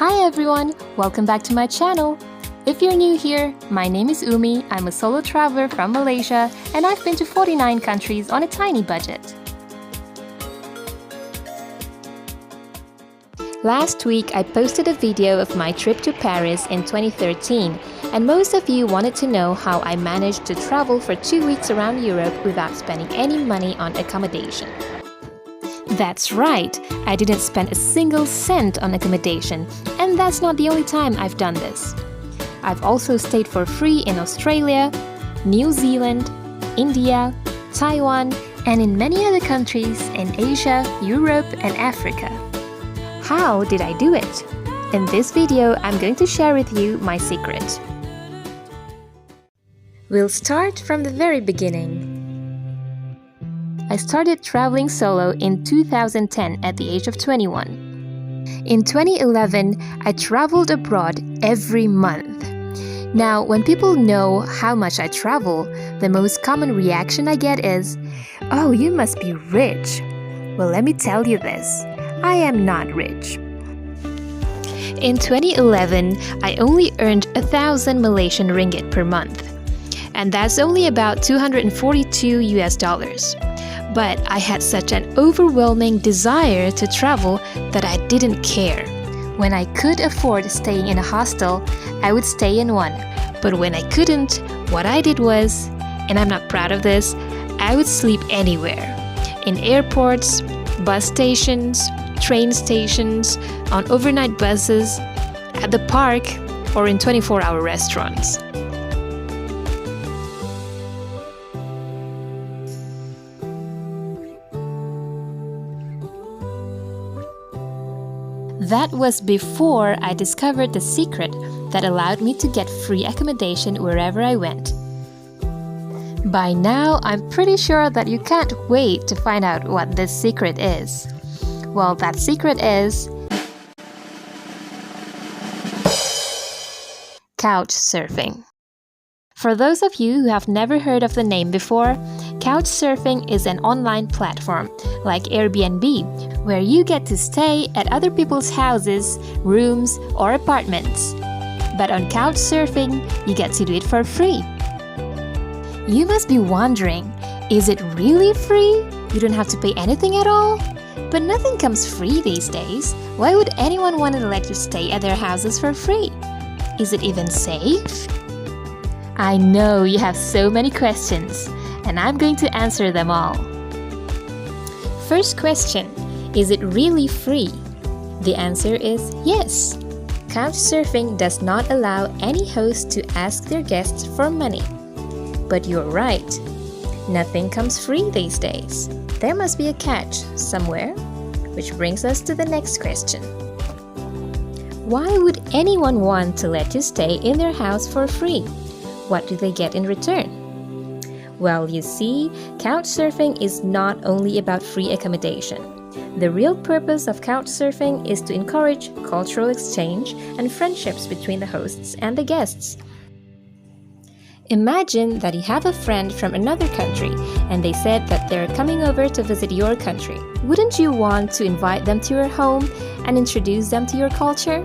Hi everyone, welcome back to my channel. If you're new here, my name is Umi, I'm a solo traveler from Malaysia and I've been to 49 countries on a tiny budget. Last week I posted a video of my trip to Paris in 2013 and most of you wanted to know how I managed to travel for 2 weeks around Europe without spending any money on accommodation. That's right, I didn't spend a single cent on accommodation, and that's not the only time I've done this. I've also stayed for free in Australia, New Zealand, India, Taiwan, and in many other countries in Asia, Europe, and Africa. How did I do it? In this video, I'm going to share with you my secret. We'll start from the very beginning. I started traveling solo in 2010 at the age of 21. In 2011, I traveled abroad every month. Now, when people know how much I travel, the most common reaction I get is, "Oh, you must be rich." Well, let me tell you this, I am not rich. In 2011, I only earned 1,000 Malaysian ringgit per month. And that's only about $242 US. But I had such an overwhelming desire to travel that I didn't care. When I could afford staying in a hostel, I would stay in one. But when I couldn't, what I did was, and I'm not proud of this, I would sleep anywhere. In airports, bus stations, train stations, on overnight buses, at the park, or in 24-hour restaurants. That was before I discovered the secret that allowed me to get free accommodation wherever I went. By now, I'm pretty sure that you can't wait to find out what this secret is. Well, that secret is Couchsurfing. For those of you who have never heard of the name before, Couchsurfing is an online platform like Airbnb where you get to stay at other people's houses, rooms, or apartments. But on Couchsurfing, you get to do it for free. You must be wondering, is it really free? You don't have to pay anything at all? But nothing comes free these days. Why would anyone want to let you stay at their houses for free? Is it even safe? I know you have so many questions, and I'm going to answer them all. First question, is it really free? The answer is yes. Couchsurfing does not allow any host to ask their guests for money. But you're right, nothing comes free these days. There must be a catch somewhere, which brings us to the next question. Why would anyone want to let you stay in their house for free? What do they get in return? Well, you see, Couchsurfing is not only about free accommodation. The real purpose of Couchsurfing is to encourage cultural exchange and friendships between the hosts and the guests. Imagine that you have a friend from another country and they said that they're coming over to visit your country. Wouldn't you want to invite them to your home and introduce them to your culture?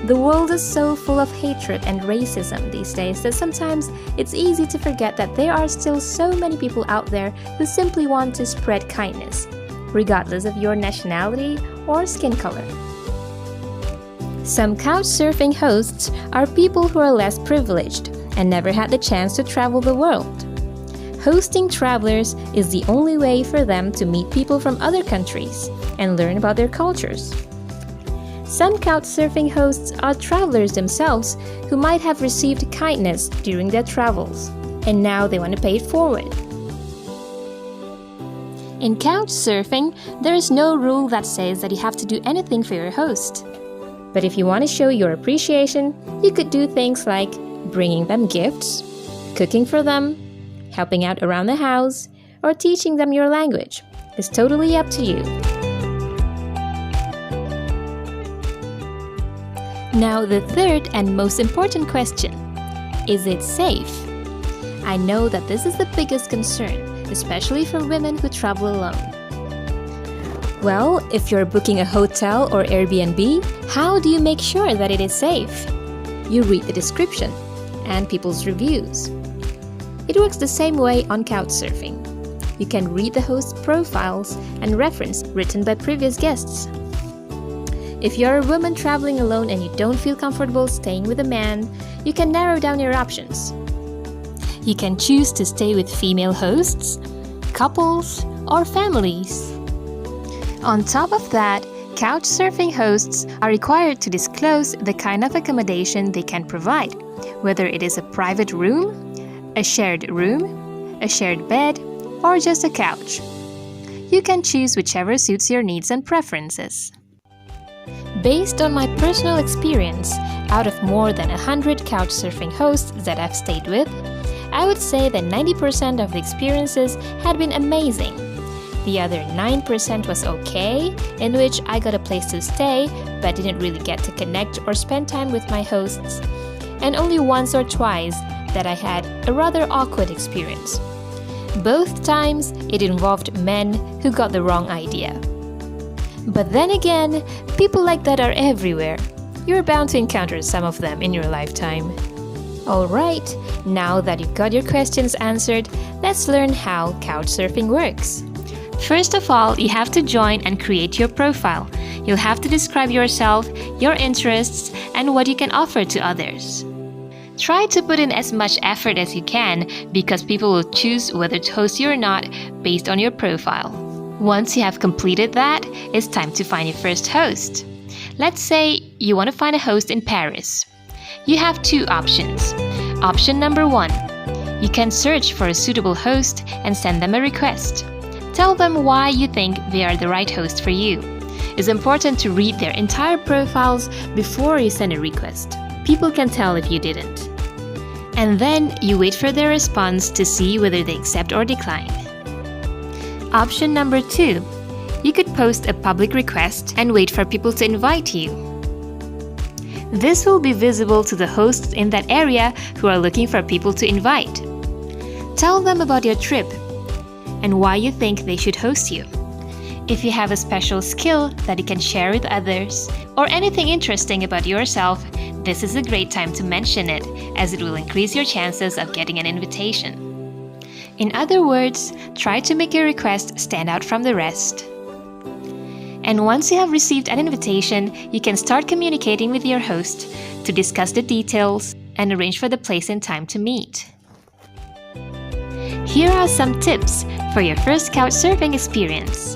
The world is so full of hatred and racism these days that sometimes it's easy to forget that there are still so many people out there who simply want to spread kindness, regardless of your nationality or skin color. Some Couchsurfing hosts are people who are less privileged and never had the chance to travel the world. Hosting travelers is the only way for them to meet people from other countries and learn about their cultures. Some Couchsurfing hosts are travelers themselves who might have received kindness during their travels, and now they want to pay it forward. In Couchsurfing, there is no rule that says that you have to do anything for your host. But if you want to show your appreciation, you could do things like bringing them gifts, cooking for them, helping out around the house, or teaching them your language. It's totally up to you. Now the third and most important question, is it safe? I know that this is the biggest concern, especially for women who travel alone. Well, if you're booking a hotel or Airbnb, how do you make sure that it is safe? You read the description and people's reviews. It works the same way on Couchsurfing. You can read the host's profiles and reference written by previous guests. If you're a woman traveling alone and you don't feel comfortable staying with a man, you can narrow down your options. You can choose to stay with female hosts, couples, or families. On top of that, Couchsurfing hosts are required to disclose the kind of accommodation they can provide, whether it is a private room, a shared bed, or just a couch. You can choose whichever suits your needs and preferences. Based on my personal experience, out of more than 100 Couchsurfing hosts that I've stayed with, I would say that 90% of the experiences had been amazing. The other 9% was okay, in which I got a place to stay but didn't really get to connect or spend time with my hosts, and only once or twice that I had a rather awkward experience. Both times it involved men who got the wrong idea. But then again, people like that are everywhere. You're bound to encounter some of them in your lifetime. Alright, now that you've got your questions answered, let's learn how Couchsurfing works. First of all, you have to join and create your profile. You'll have to describe yourself, your interests, and what you can offer to others. Try to put in as much effort as you can because people will choose whether to host you or not based on your profile. Once you have completed that, it's time to find your first host. Let's say you want to find a host in Paris. You have two options. Option number 1. You can search for a suitable host and send them a request. Tell them why you think they are the right host for you. It's important to read their entire profiles before you send a request. People can tell if you didn't. And then you wait for their response to see whether they accept or decline. Option number 2. You could post a public request and wait for people to invite you. This will be visible to the hosts in that area who are looking for people to invite. Tell them about your trip and why you think they should host you. If you have a special skill that you can share with others, or anything interesting about yourself, this is a great time to mention it, as it will increase your chances of getting an invitation. In other words, try to make your request stand out from the rest. And once you have received an invitation, you can start communicating with your host to discuss the details and arrange for the place and time to meet. Here are some tips for your first Couchsurfing experience.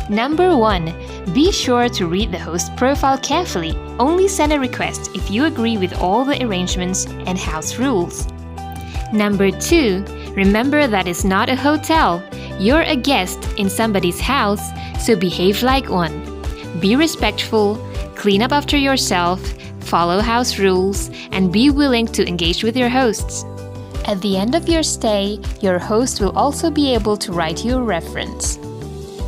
Number 1. Be sure to read the host profile carefully. Only send a request if you agree with all the arrangements and house rules. Number 2. Remember that it's not a hotel. You're a guest in somebody's house, so behave like one. Be respectful, clean up after yourself, follow house rules, and be willing to engage with your hosts. At the end of your stay, your host will also be able to write you a reference.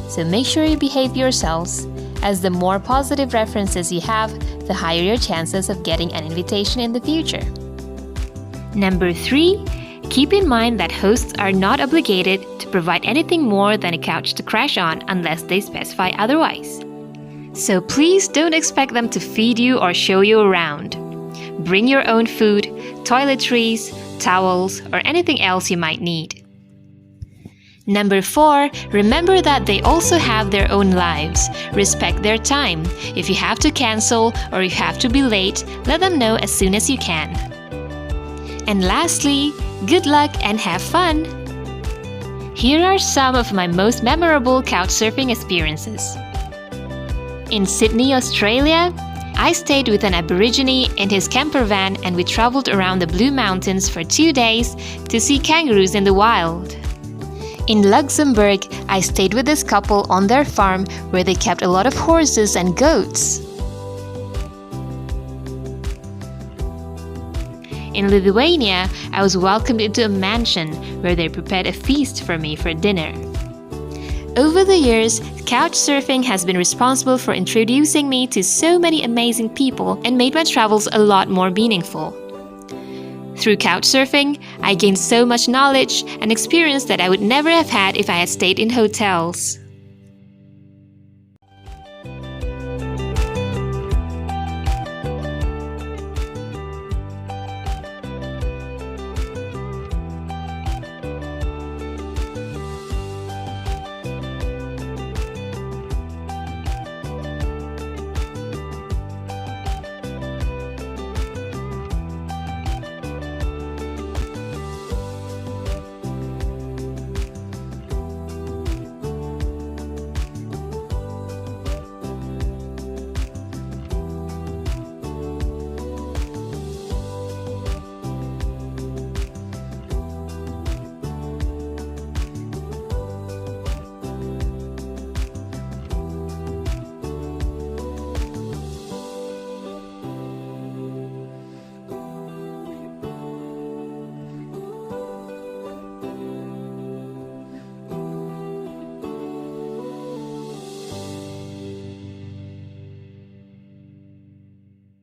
So make sure you behave yourselves, as the more positive references you have, the higher your chances of getting an invitation in the future. Number 3. Keep in mind that hosts are not obligated to provide anything more than a couch to crash on unless they specify otherwise. So please don't expect them to feed you or show you around. Bring your own food, toiletries, towels, or anything else you might need. Number 4, remember that they also have their own lives. Respect their time. If you have to cancel or you have to be late, let them know as soon as you can. And lastly, good luck and have fun! Here are some of my most memorable Couchsurfing experiences. In Sydney, Australia, I stayed with an Aborigine in his camper van and we traveled around the Blue Mountains for 2 days to see kangaroos in the wild. In Luxembourg, I stayed with this couple on their farm where they kept a lot of horses and goats. In Lithuania, I was welcomed into a mansion where they prepared a feast for me for dinner. Over the years, Couchsurfing has been responsible for introducing me to so many amazing people and made my travels a lot more meaningful. Through Couchsurfing, I gained so much knowledge and experience that I would never have had if I had stayed in hotels.